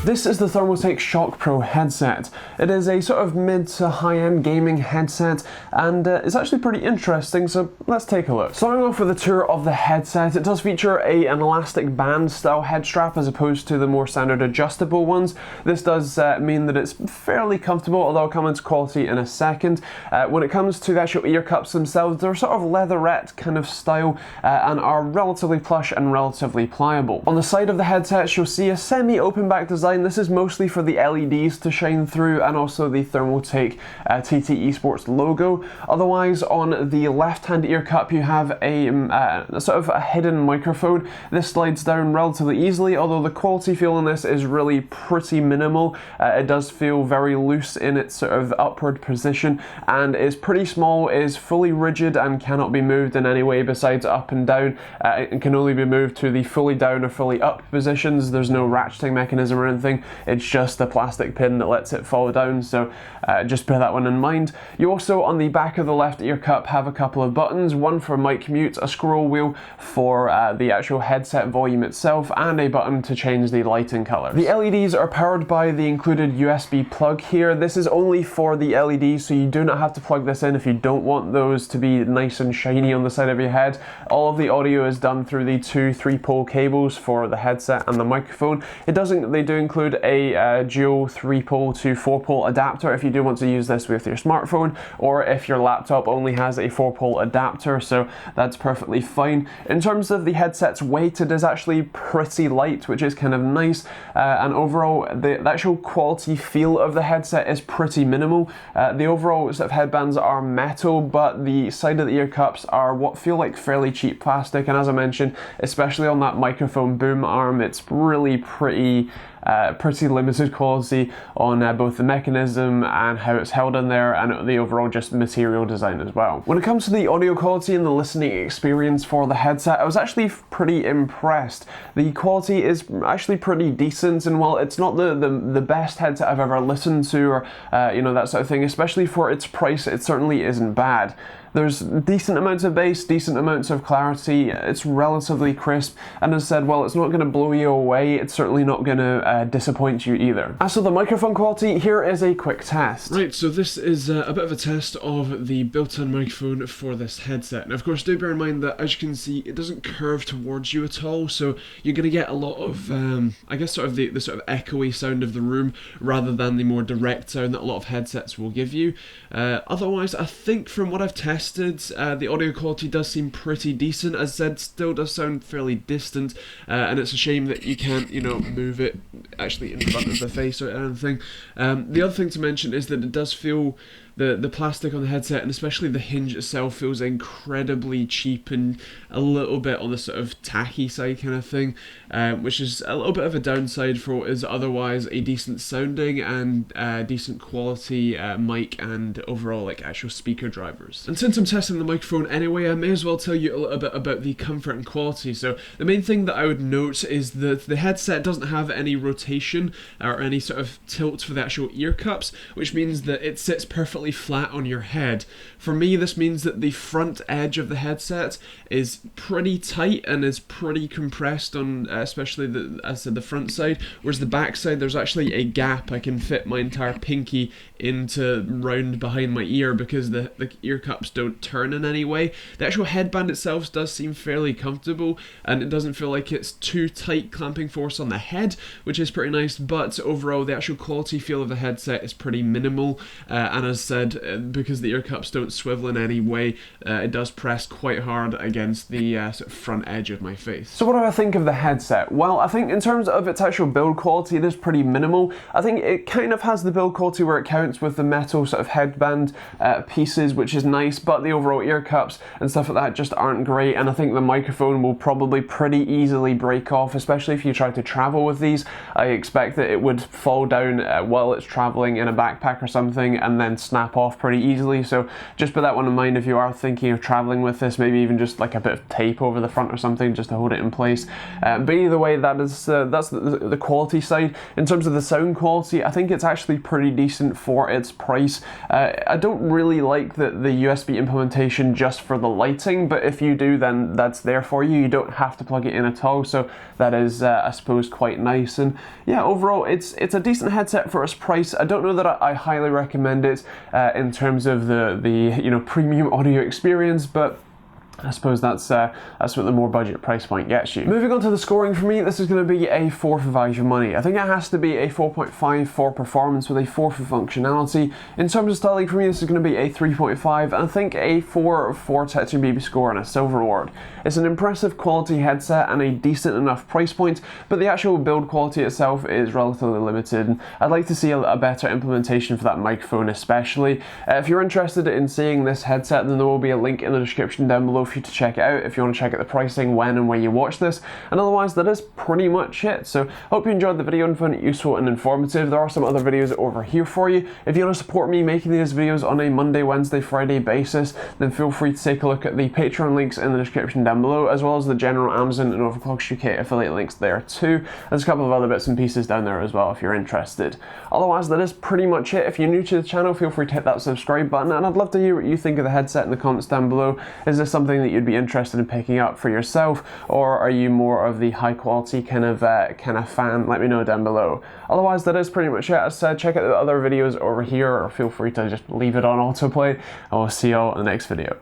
This is the Thermaltake Shock Pro headset. It is a sort of mid to high-end gaming headset, and it's actually pretty interesting, so let's take a look. Starting off with a tour of the headset, it does feature an elastic band style head strap as opposed to the more standard adjustable ones. This does mean that it's fairly comfortable, although I'll come into quality in a second. When it comes to the actual ear cups themselves, they're sort of leatherette kind of style and are relatively plush and relatively pliable. On the side of the headset, you'll see a semi-open back design. This is mostly for the LEDs to shine through, and also the Thermaltake TT Esports logo. Otherwise, on the left-hand ear cup, you have a sort of a hidden microphone. This slides down relatively easily, although the quality feel on this is really pretty minimal. It does feel very loose in its sort of upward position, and is pretty small, is fully rigid, and cannot be moved in any way besides up and down. It can only be moved to the fully down or fully up positions. There's no ratcheting mechanism or anything. It's just a plastic pin that lets it fall down, so just bear that one in mind. You also, on the back of the left ear cup, have a couple of buttons, one for mic mute, a scroll wheel for the actual headset volume itself, and a button to change the lighting colors. The LEDs are powered by the included USB plug here. This is only for the LEDs, so you do not have to plug this in if you don't want those to be nice and shiny on the side of your head. All of the audio is done through the two 3-pole cables for the headset and the microphone. They do include a dual 3-pole to 4-pole adapter if you do want to use this with your smartphone, or if your laptop only has a 4-pole adapter, so that's perfectly fine. In terms of the headset's weight, it is actually pretty light, which is kind of nice, and overall the actual quality feel of the headset is pretty minimal. The overall sort of headbands are metal, but the side of the ear cups are what feel like fairly cheap plastic, and as I mentioned, especially on that microphone boom arm, it's really pretty limited quality on both the mechanism and how it's held in there, and the overall just material design as well. When it comes to the audio quality and the listening experience for the headset, I was actually pretty impressed. The quality is actually pretty decent, and while it's not the best headset I've ever listened to, or that sort of thing, especially for its price, it certainly isn't bad. There's decent amounts of bass, decent amounts of clarity, it's relatively crisp, and as I said, while it's not going to blow you away, it's certainly not going to disappoint you either. As for the microphone quality, here is a quick test. Right, so this is a bit of a test of the built-in microphone for this headset. Now, of course, do bear in mind that, as you can see, it doesn't curve towards you at all, so you're going to get a lot of, I guess, sort of the sort of echoey sound of the room, rather than the more direct sound that a lot of headsets will give you. Otherwise, I think from what I've tested, the audio quality does seem pretty decent. As I said, still does sound fairly distant, and it's a shame that you can't, move it actually in front of the face or anything. The other thing to mention is that it does feel the plastic on the headset, and especially the hinge itself, feels incredibly cheap and a little bit on the sort of tacky side kind of thing, which is a little bit of a downside for what is otherwise a decent sounding and decent quality mic and overall actual speaker drivers. And since I'm testing the microphone anyway, I may as well tell you a little bit about the comfort and quality. So the main thing that I would note is that the headset doesn't have any rotation or any sort of tilt for the actual ear cups, which means that it sits perfectly flat on your head. For me, this means that the front edge of the headset is pretty tight and is pretty compressed on especially the front side, whereas the back side, there's actually a gap. I can fit my entire pinky into round behind my ear because the ear cups don't turn in any way. The actual headband itself does seem fairly comfortable, and it doesn't feel like it's too tight clamping force on the head, which is pretty nice, but overall the actual quality feel of the headset is pretty minimal, and as said, because the ear cups don't swivel in any way, it does press quite hard against the sort of front edge of my face. So what do I think of the headset? Well, I think in terms of its actual build quality, it is pretty minimal. I think it kind of has the build quality where it counts with the metal sort of headband pieces, which is nice, but the overall ear cups and stuff like that just aren't great, and I think the microphone will probably pretty easily break off, especially if you try to travel with these. I expect that it would fall down while it's traveling in a backpack or something, and then snap snap off pretty easily, so just bear that one in mind if you are thinking of traveling with this. Maybe even just like a bit of tape over the front or something just to hold it in place. But either way, that's the quality side. In terms of the sound quality, I think it's actually pretty decent for its price. I don't really like the USB implementation just for the lighting, but if you do, then that's there for you. You don't have to plug it in at all, so that is, I suppose, quite nice. And yeah, overall, it's a decent headset for its price. I don't know that I highly recommend it in terms of the premium audio experience, but I suppose that's what the more budget price point gets you. Moving on to the scoring for me, this is going to be a 4 for value for money. I think it has to be a 4.5 for performance with a 4 for functionality. In terms of styling for me, this is going to be a 3.5, and I think a 4 for TechteamGB score and a silver reward. It's an impressive quality headset and a decent enough price point, but the actual build quality itself is relatively limited. I'd like to see a better implementation for that microphone especially. If you're interested in seeing this headset, then there will be a link in the description down below for you to check it out if you want to check out the pricing when and where you watch this. And otherwise, that is pretty much it. So hope you enjoyed the video and found it useful and informative. There are some other videos over here for you. If you want to support me making these videos on a Monday, Wednesday, Friday basis, then feel free to take a look at the Patreon links in the description down below, as well as the general Amazon and Overclocks UK affiliate links there too. There's a couple of other bits and pieces down there as well if you're interested. Otherwise, that is pretty much it. If you're new to the channel, feel free to hit that subscribe button, and I'd love to hear what you think of the headset in the comments down below. Is this something that you'd be interested in picking up for yourself, or are you more of the high quality kind of fan? Let me know down below. Otherwise, that is pretty much it. As I said, check out the other videos over here, or feel free to just leave it on autoplay. I will see you all in the next video.